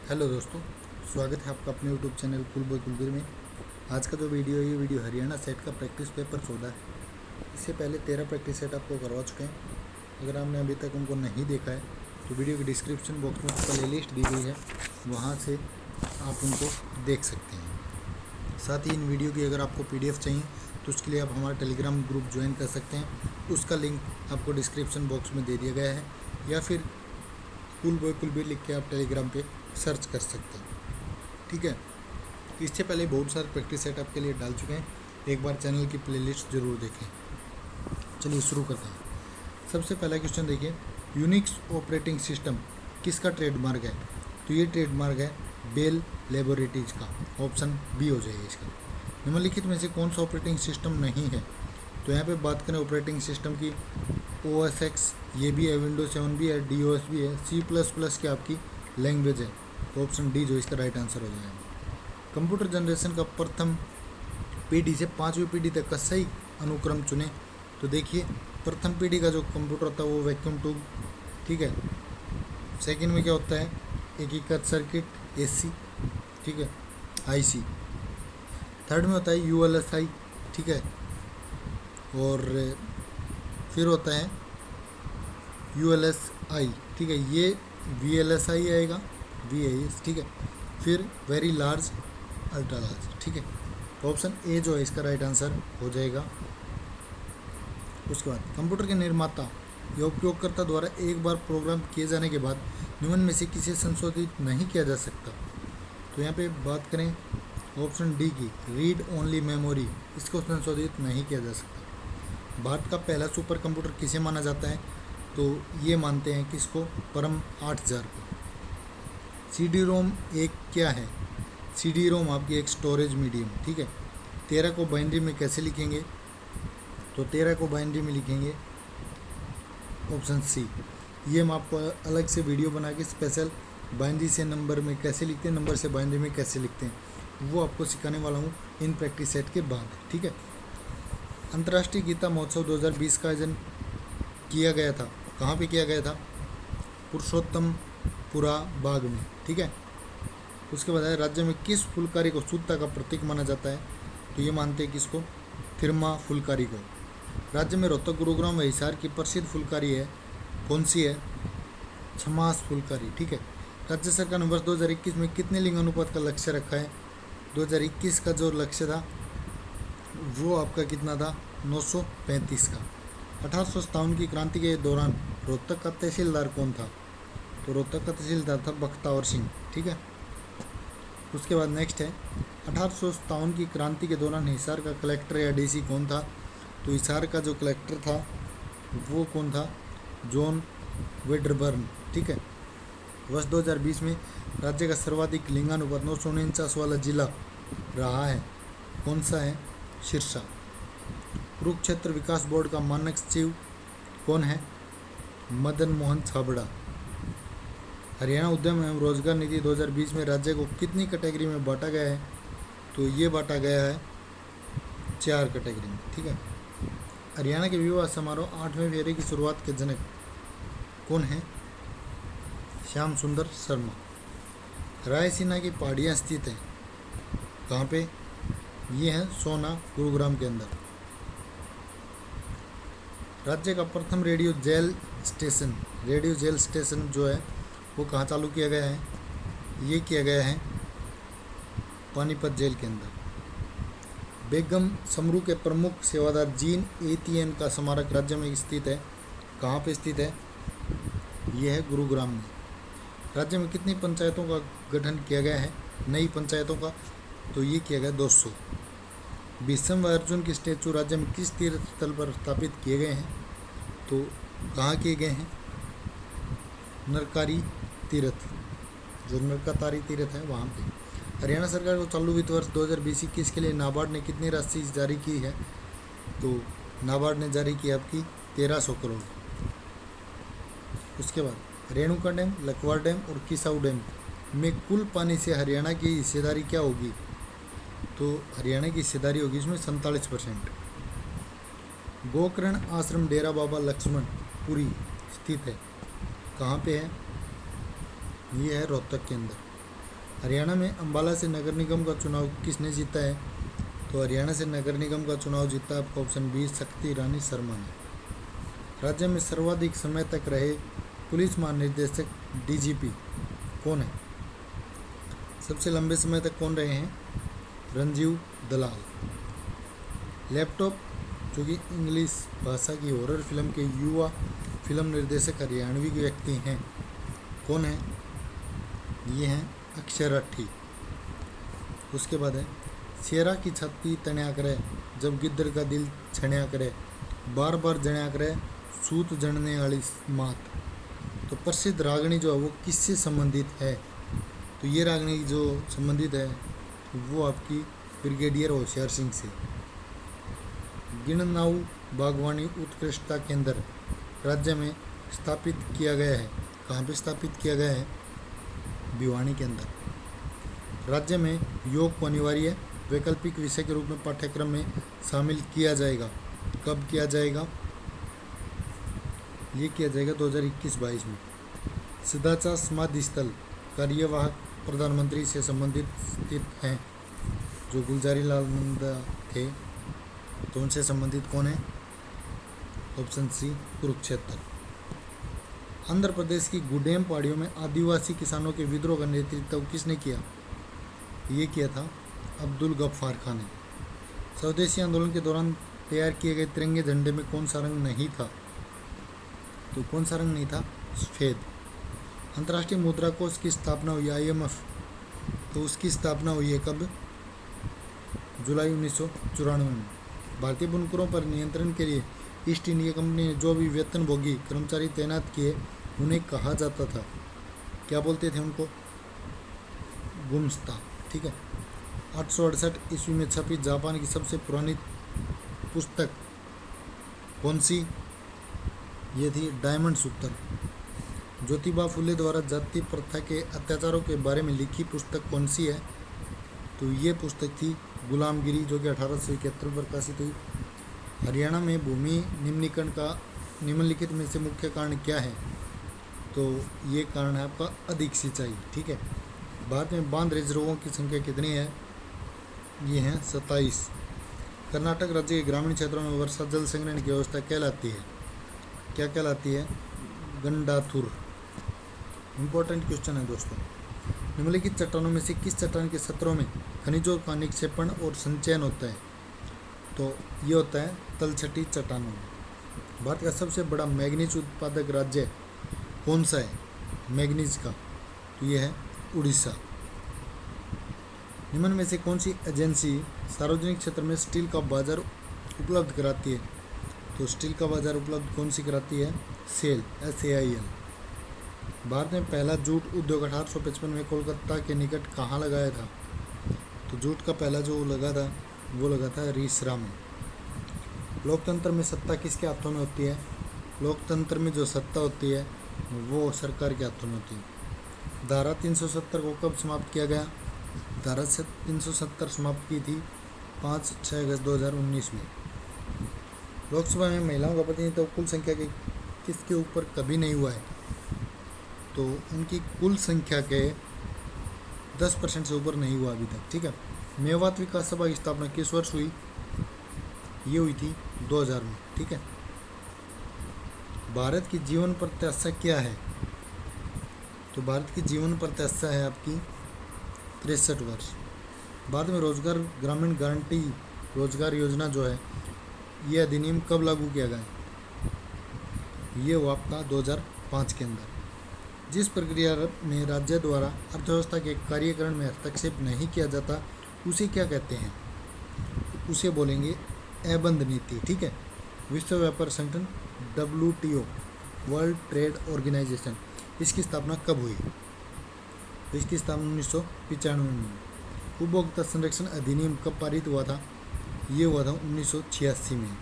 Hello दोस्तों, स्वागत है आपका अपने यूट्यूब चैनल कुलबोय कुलबीर में। आज का जो वीडियो है ये वीडियो हरियाणा सेट का प्रैक्टिस पेपर 14 है। इससे पहले 13 प्रैक्टिस सेट आपको करवा चुके हैं। अगर आपने अभी तक उनको नहीं देखा है तो वीडियो के डिस्क्रिप्शन बॉक्स में प्ले लिस्ट दी गई है, वहाँ से आप उनको देख सकते हैं। साथ ही इन वीडियो की अगर आपको PDF चाहिए तो उसके लिए आप हमारा टेलीग्राम ग्रुप ज्वाइन कर सकते हैं। उसका लिंक आपको डिस्क्रिप्शन बॉक्स में दे दिया गया है, या फिर कुलबोय कुलबीर लिख के आप टेलीग्राम पे सर्च कर सकते हैं। ठीक है, इससे पहले बहुत सारे प्रैक्टिस सेट आपके लिए डाल चुके हैं। एक बार चैनल की प्लेलिस्ट ज़रूर देखें। चलिए शुरू करते हैं। सबसे पहला क्वेश्चन देखिए, यूनिक्स ऑपरेटिंग सिस्टम किसका ट्रेडमार्क है? तो ये ट्रेडमार्क है बेल लेबोरेटरीज का। ऑप्शन बी हो जाएगा इसका। निम्नलिखित में से कौन सा ऑपरेटिंग सिस्टम नहीं है? तो यहाँ पे बात करें ऑपरेटिंग सिस्टम की, OS X ये भी है, विंडोज 7 भी है, DOS भी है, C++ की आपकी लैंग्वेज है। तो ऑप्शन डी जो इसका राइट आंसर हो जाएगा। कंप्यूटर जनरेशन का प्रथम पीढ़ी से 5वीं पीढ़ी तक का सही अनुक्रम चुने। तो देखिए, प्रथम पीढ़ी का जो कंप्यूटर होता है वो वैक्यूम ट्यूब, ठीक है। सेकंड में क्या होता है? एकीकृत सर्किट, AC, ठीक है, IC। थर्ड में होता है ULSI, ठीक है। और फिर होता है ULSI, ठीक है। ये VLSI आएगा, VAS, ठीक है। फिर वेरी लार्ज, अल्ट्रा लार्ज, ठीक है। ऑप्शन ए जो है इसका राइट आंसर हो जाएगा। उसके बाद कंप्यूटर के निर्माता या उपयोगकर्ता द्वारा एक बार प्रोग्राम किए जाने के बाद निम्न में से किसे संशोधित नहीं किया जा सकता? तो यहाँ पे बात करें ऑप्शन डी की, रीड ओनली मेमोरी, इसको संशोधित नहीं किया जा सकता। भारत का पहला सुपर कंप्यूटर किसे माना जाता है? तो ये मानते हैं कि इसको परम 8000 को। CD-ROM एक क्या है? CD-ROM आपकी एक स्टोरेज मीडियम, ठीक है। 13 को बाइनरी में कैसे लिखेंगे? तो 13 को बाइनरी में लिखेंगे ऑप्शन सी। ये हम आपको अलग से वीडियो बना के स्पेशल बाइनरी से नंबर में कैसे लिखते हैं, नंबर से बाइनरी में कैसे लिखते हैं, वो आपको सिखाने वाला हूँ इन प्रैक्टिस सेट के बाद, ठीक है। अंतर्राष्ट्रीय गीता महोत्सव 2020 का आयोजन किया गया था। कहाँ पे किया गया था? पुरुषोत्तमपुरा बाग में, ठीक है। उसके बाद राज्य में किस फुलकारी को शुद्धता का प्रतीक माना जाता है? तो ये मानते हैं किसको? थिरमा फुलकारी को। राज्य में रोहतक, गुरुग्राम व हिसार की प्रसिद्ध फुलकारी है, कौन सी है? छमास फुलकारी, ठीक है। राज्य सरकार ने वर्ष 2021 में कितने लिंग अनुपात का लक्ष्य रखा है? 2021 का जो लक्ष्य था वो आपका कितना था? 935 का। 1857 की क्रांति के दौरान रोहतक का तहसीलदार कौन था? तो रोहतक का तहसीलदार था बख्तावर सिंह, ठीक है। उसके बाद नेक्स्ट है, 1857 की क्रांति के दौरान हिसार का कलेक्टर या DC कौन था? तो हिसार का जो कलेक्टर था वो कौन था? जॉन वेडरबर्न, ठीक है। वर्ष 2020 में राज्य का सर्वाधिक लिंगानुपात 949 वाला जिला रहा है, कौन सा है? सिरसा। कुरुक्षेत्र विकास बोर्ड का मानक सचिव कौन है? मदन मोहन छाबड़ा। हरियाणा उद्यम एवं रोजगार नीति 2020 में राज्य को कितनी कैटेगरी में बांटा गया है? तो ये बांटा गया है 4 कैटेगरी में, ठीक है। हरियाणा के विवाह समारोह 8वें फेरे की शुरुआत के जनक कौन है? श्याम सुंदर शर्मा। रायसीना की पहाड़ियाँ स्थित हैं कहाँ पे? ये है सोना, गुरुग्राम के अंदर। राज्य का प्रथम रेडियो जेल स्टेशन जो है वो कहाँ चालू किया गया है? ये किया गया है पानीपत जेल के अंदर। बेगम समरू के प्रमुख सेवादार जीन एतियन का स्मारक राज्य में स्थित है, कहाँ पे स्थित है? ये है गुरुग्राम में। राज्य में कितनी पंचायतों का गठन किया गया है? नई पंचायतों का? तो ये किया गया 200। भीष्म व अर्जुन के स्टैचू राज्य में किस तीर्थ स्थल पर स्थापित किए गए हैं? तो कहाँ किए गए हैं? नरकारी तीर्थ, जो नरकातारी तीर्थ है वहाँ पे। हरियाणा सरकार को चालू वित्त वर्ष 2020-21 के लिए नाबार्ड ने कितनी राशि जारी की है? तो नाबार्ड ने जारी की आपकी 1300 करोड़। उसके बाद रेणुका डैम, लखवाड़ डैम और किसाऊ डैम में कुल पानी से हरियाणा की हिस्सेदारी क्या होगी? तो हरियाणा की हिस्सेदारी होगी इसमें 47%। गोकर्ण आश्रम डेरा बाबा लक्ष्मणपुरी स्थित है, कहाँ पे है? ये है रोहतक के अंदर। हरियाणा में अंबाला से नगर निगम का चुनाव किसने जीता है? तो हरियाणा से नगर निगम का चुनाव जीता आपका ऑप्शन बी शक्ति रानी शर्मा ने। राज्य में सर्वाधिक समय तक रहे पुलिस महानिदेशक डीजीपी कौन है? सबसे लंबे समय तक कौन रहे हैं? रंजीव दलाल। लैपटॉप जो कि इंग्लिश भाषा की हॉरर फिल्म के युवा फिल्म निर्देशक हरियाणवी व्यक्ति हैं, कौन है? ये हैं अक्षय राठी। उसके बाद है शेरा की छाती तण्या करे, जब गिद्दर का दिल छण्या करे, बार बार जण्या करे, सूत जड़ने वाली मात। तो प्रसिद्ध रागनी जो है वो किससे संबंधित है? तो ये रागनी जो संबंधित है वो आपकी ब्रिगेडियर होशियार सिंह से। गिणनाऊ बागवानी उत्कृष्टता केंद्र राज्य में स्थापित किया गया है। कहाँ पे स्थापित किया गया है? भिवानी के अंदर। राज्य में योग को अनिवार्य वैकल्पिक विषय के रूप में पाठ्यक्रम में शामिल किया जाएगा। कब किया जाएगा? ये किया जाएगा 2021-22 में। सिद्धाचा समाधि स्थल कार्यवाहक प्रधानमंत्री से संबंधित स्थित हैं, जो गुलजारी लाल नंदा थे, तो उनसे संबंधित कौन है? Option C Kurukshetra. आंध्र प्रदेश की गुडेम पहाड़ियों में आदिवासी किसानों के विद्रोह का नेतृत्व किसने किया? ये किया था अब्दुल गफ्फार खान ने। स्वदेशी आंदोलन के दौरान तैयार किए गए तिरंगे झंडे में कौन सा रंग नहीं था? तो कौन सा रंग नहीं था? सफेद। अंतर्राष्ट्रीय मुद्रा कोष की स्थापना हुई IMF, तो उसकी स्थापना हुई है कब? जुलाई 1994 में। भारतीय बुनकरों पर नियंत्रण के लिए ईस्ट इंडिया कंपनी ने जो भी वेतनभोगी कर्मचारी तैनात किए उन्हें कहा जाता था, क्या बोलते थे उनको? गुम्स्ता। ठीक है। 868 ईस्वी में छपी जापान की सबसे पुरानी पुस्तक कौन सी? ये थी डायमंड सूत्र। ज्योतिबा फुले द्वारा जाति प्रथा के अत्याचारों के बारे में लिखी पुस्तक कौन सी है? तो ये पुस्तक थी गुलामगिरी, जो कि 1871 में प्रकाशित हुई। हरियाणा में भूमि निम्नीकरण का निम्नलिखित में से मुख्य कारण क्या है? तो ये कारण है आपका अधिक सिंचाई। ठीक है। भारत में बांध रिजर्वों की संख्या कितनी है? ये हैं 27। कर्नाटक राज्य के ग्रामीण क्षेत्रों में वर्षा जल संग्रहण की व्यवस्था कहलाती है, क्या कहलाती है? गंडाथुर। इम्पोर्टेंट क्वेश्चन है दोस्तों। निम्नलिखित चट्टानों में से किस चट्टान के सत्रों में खनिजों का निक्षेपण और संचयन होता है? तो ये होता है तलछटी चट्टानों में। भारत का सबसे बड़ा मैग्नीज उत्पादक राज्य कौन सा है मैग्नीज का? तो ये है उड़ीसा। निम्न में से कौन सी एजेंसी सार्वजनिक क्षेत्र में स्टील का बाजार उपलब्ध कराती है? तो स्टील का बाजार उपलब्ध कौन सी कराती है? Cell, SAIL। भारत में पहला जूट उद्योग 1855 में कोलकाता के निकट कहाँ लगाया था? तो जूट का पहला जो लगा था वो लगा था रीसरा में। लोकतंत्र में सत्ता किसके हाथों में होती है? लोकतंत्र में जो सत्ता होती है वो सरकार के हाथों में होती है। धारा 370 को कब समाप्त किया गया? धारा 370 समाप्त की थी 5-6 अगस्त 2019 में। लोकसभा में महिलाओं का प्रतिनिधित्व कुल संख्या के किसके ऊपर कभी नहीं हुआ है? तो उनकी कुल संख्या के 10% से ऊपर नहीं हुआ अभी तक। ठीक है। मेवात विकास सभा की स्थापना किस वर्ष हुई? ये हुई थी 2000 में। ठीक है। भारत की जीवन प्रत्याशा क्या है? तो भारत की जीवन प्रत्याशा है आपकी 63 वर्ष। भारत में रोजगार ग्रामीण गारंटी रोजगार योजना जो है ये अधिनियम कब लागू किया गया? ये हुआ आपका 2005 के अंदर। जिस प्रक्रिया में राज्य द्वारा अर्थव्यवस्था के कार्यकरण में हस्तक्षेप नहीं किया जाता उसे क्या कहते हैं? उसे बोलेंगे एबंध नीति। ठीक है। विश्व व्यापार संगठन WTO, वर्ल्ड ट्रेड ऑर्गेनाइजेशन, इसकी स्थापना कब हुई? तो इसकी स्थापना 1995 में। उपभोक्ता संरक्षण अधिनियम कब पारित हुआ था? ये हुआ था 1986 में।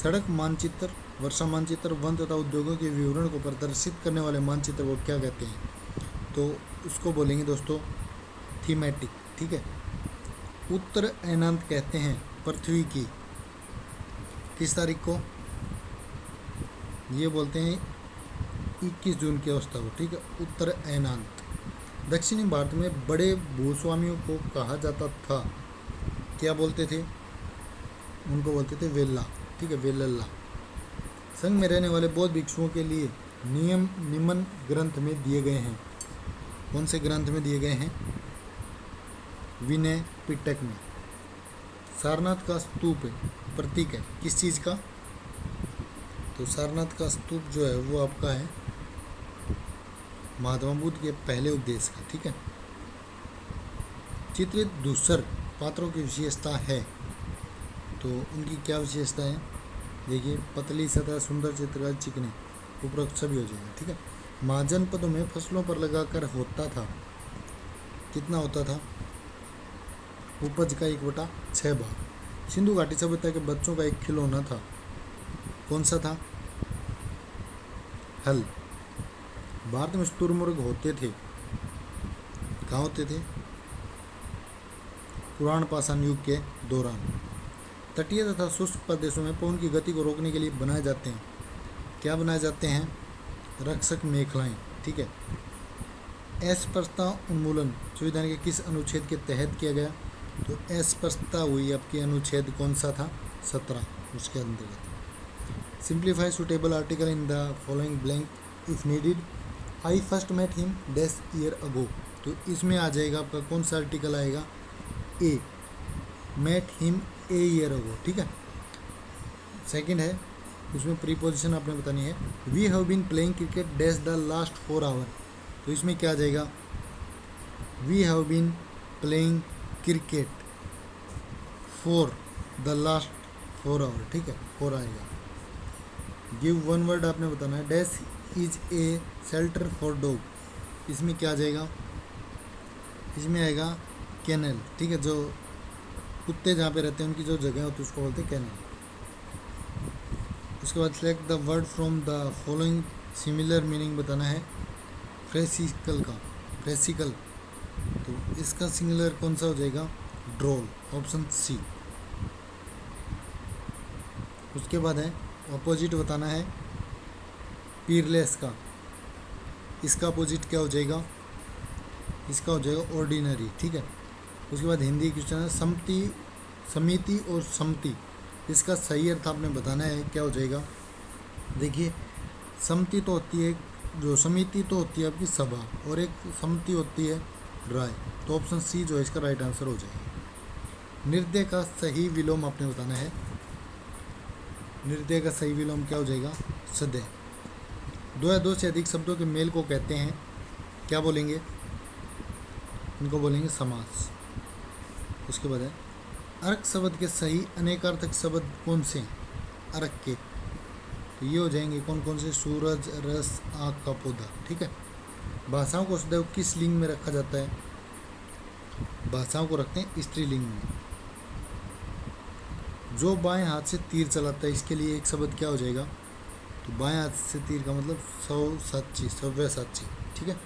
सड़क मानचित्र, वर्षा मानचित्र, वन तथा उद्योगों के विवरण को प्रदर्शित करने वाले मानचित्र को क्या कहते हैं? तो उसको बोलेंगे दोस्तों थीमेटिक। ठीक है। उत्तर अयनांत कहते हैं पृथ्वी की किस तारीख को? ये बोलते हैं 21 जून की अवस्था को। ठीक है। उत्तर अयनांत दक्षिणी भारत में बड़े भूस्वामियों को कहा जाता था, क्या बोलते थे? उनको बोलते थे वेल्ला, ठीक है, वेल्ला। संघ में रहने वाले बौद्ध भिक्षुओं के लिए नियम निम्न ग्रंथ में दिए गए हैं। कौन से ग्रंथ में दिए गए हैं? विनय पिटक में। सारनाथ का स्तूप प्रतीक है किस चीज़ का? तो सारनाथ का स्तूप जो है वो आपका है महात्मा बुद्ध के पहले उपदेश का, ठीक है। चित्रित दूसर पात्रों की विशेषता है, तो उनकी क्या विशेषता है? देखिए, पतली सतह, सुंदर चित्रकारी, चिकने, उपरोक्त सभी हो जाएगा, ठीक है। महाजनपदों में फसलों पर लगाकर होता था, कितना होता था? उपज का 1/6 भाग। सिंधु घाटी सभ्यता के बच्चों का एक खिलौना था, कौन सा था? हल। भारत में शुतुरमुर्ग होते थे, कहाँ होते थे? पुराण पाषाण युग के दौरान। तटीय तथा शुष्क प्रदेशों में पवन की गति को रोकने के लिए बनाए जाते हैं, क्या बनाए जाते हैं? रक्षक मेखलाएं, ठीक है। अस्पृश्यता उन्मूलन संविधान के किस अनुच्छेद के तहत किया गया? तो अस्पृश्यता हुई आपकी अनुच्छेद कौन सा था? 17, उसके अंतर्गत। Simplify suitable article in the following blank if needed. I first met him dash year ago, तो इसमें आ जाएगा आपका कौन सा आर्टिकल आएगा? A, met him A year ago, ठीक है। सेकंड है, उसमें प्रीपोजिशन आपने बतानी है। We have been playing cricket dash the last 4 hour, तो इसमें क्या आ जाएगा? We have been playing cricket for the last 4 hour, ठीक है, 4 आएगा। गिव वन वर्ड आपने बताना है। Dash is a shelter for dog, इसमें क्या आ जाएगा? इसमें आएगा कैनल, ठीक है, जो कुत्ते जहाँ पे रहते हैं उनकी जो जगह होती है उसको बोलते हैं कैनल। उसके बाद select the word from the following similar meaning बताना है फ्रेसिकल का, फ्रेसिकल, तो इसका सिंगुलर कौन सा हो जाएगा? ड्रोल, ऑप्शन सी। उसके बाद है अपोजिट बताना है पीरलेस का, इसका अपोजिट क्या हो जाएगा? इसका हो जाएगा ऑर्डिनरी, ठीक है। उसके बाद हिंदी क्वेश्चन है समति, समिति और समति, इसका सही अर्थ आपने बताना है, क्या हो जाएगा? देखिए, समति तो होती है, जो समिति तो होती है आपकी सभा, और एक समति होती है राय, तो ऑप्शन सी जो है इसका राइट आंसर हो जाएगा। निर्दय का सही विलोम आपने बताना है। निर्दय का सही विलोम क्या हो जाएगा? सदय। दो या दो से अधिक शब्दों के मेल को कहते हैं, क्या बोलेंगे? इनको बोलेंगे समास। उसके बाद है अर्क शब्द के सही अनेकार्थक शब्द कौन से? अर्क के, तो ये हो जाएंगे कौन कौन से? सूरज, रस, आँख का पौधा, ठीक है। भाषाओं को सदैव किस लिंग में रखा जाता है? भाषाओं को रखते हैं स्त्रीलिंग में। जो बाएं हाथ से तीर चलाता है, इसके लिए एक शब्द क्या हो जाएगा? तो बाएं हाथ से तीर का मतलब सव्यसाची, सव्यसाची, ठीक है।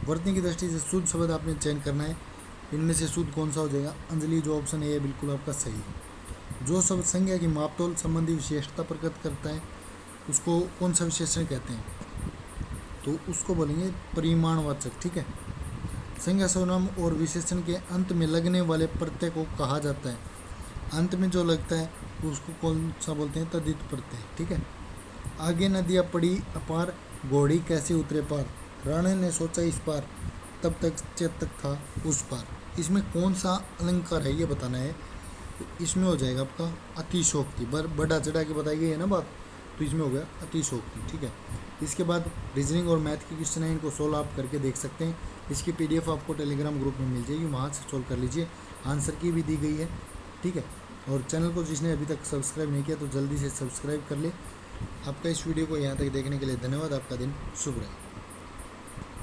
वर्तनी की दृष्टि से शुद्ध शब्द आपने चयन करना है, इनमें से शुद्ध कौन सा हो जाएगा? अंजलि, जो ऑप्शन ए है बिल्कुल आपका सही है। जो शब्द संज्ञा की मापतोल संबंधी विशेषता प्रकट करता है उसको कौन सा विशेषण कहते हैं? तो उसको बोलेंगे परिमाणवाचक, ठीक है। संज्ञा, सर्वनाम और विशेषण के अंत में लगने वाले प्रत्यय को कहा जाता है, अंत में जो लगता है उसको कौन सा बोलते हैं? तद्धित प्रत्यय, ठीक है। आगे नदियाँ पड़ी अपार, घोड़ी कैसे उतरे पार, राणे ने सोचा इस पार, तब तक चेतक था उस पार, इसमें कौन सा अलंकार है ये बताना है। तो इसमें हो जाएगा आपका अतिशोक्ति, बढ़ा चढ़ा के बताई गई है ना बात, तो इसमें हो गया अतिशोक्ति, ठीक है। इसके बाद रीजनिंग और मैथ के क्वेश्चन है, इनको सोल्व आप करके देख सकते हैं। इसकी PDF आपको टेलीग्राम ग्रुप में मिल जाएगी, वहाँ से सोल्व कर लीजिए। आंसर की भी दी गई है, ठीक है। और चैनल को जिसने अभी तक सब्सक्राइब नहीं किया तो जल्दी से सब्सक्राइब कर ले। आपका इस वीडियो को यहाँ तक देखने के लिए धन्यवाद। आपका दिन शुभ रहे।